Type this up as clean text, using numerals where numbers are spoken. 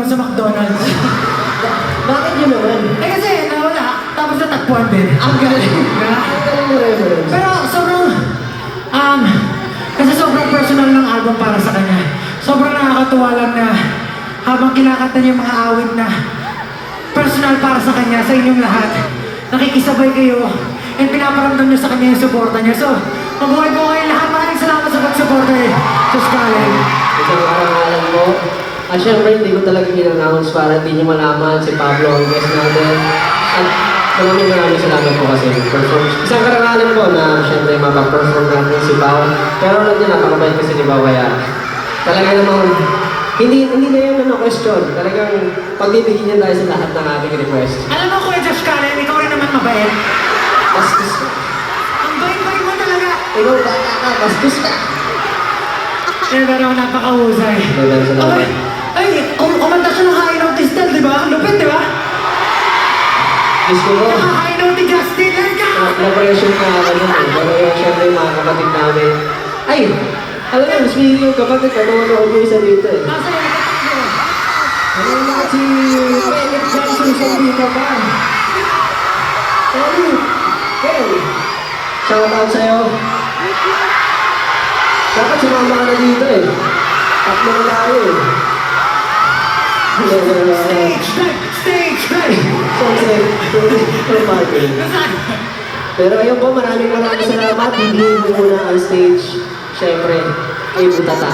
sa McDonald's. Bakit yun naman? Eh kasi nawala, tapos natagpuan din. Ang galing. Ang galing na reference. Pero sobrang, kasi sobrang personal ng album para sa kanya. Sobrang nakakatuwa lang na habang kinakanta niya yung mga awit na personal para sa kanya, sa inyong lahat, nakikisabay kayo and pinaparamdam niyo sa kanya yung suporta niya. So, mabuhay po kayo lahat. Maraming salamat sa pagsuporta sa Scarlett. Isang karangalan mo. At syempre, hindi ko talaga in-announce para hindi niyo malaman si Pablo ang guest natin. At maraming salamat po kasi perform. Isang karangalan po na syempre mapag-perform natin si Pao. Pero nandiyan, napakabait kasi ni Pao kaya talaga namang hindi na yun question. Talagang pagbibigyan niya tayo sa lahat ng ating request. Alam mo, Kuya Josh Callen, ikaw rin naman mabait. Bastos ka. Ang bait-bait mo talaga. Ikaw bata ka, bastos ka. Eh, pero napakahusay. Maraming salamat. Ay, kumanta siya ng High Note Still, di ba? Lupit, di ba? Diyos ko po. Naka-High Note ni Justin, let's go! Na-pressure na ako nun eh. Pero yung syempre yung mga kapatid namin. Ay! Alam mo, speaking yung kapatid, nanonood yung isa dito eh. Nasa yung kapatid mo. Ano na si Philip Johnson sa dito pa? Hey! Hey! Shout out sa'yo. Dapat sumama ka na dito eh. Tatlo na tayo eh. Stage dive! Stage dive! Pero ayun po, maraming salamat. Hindi mo muna ang stage. Siyempre, kay Butata.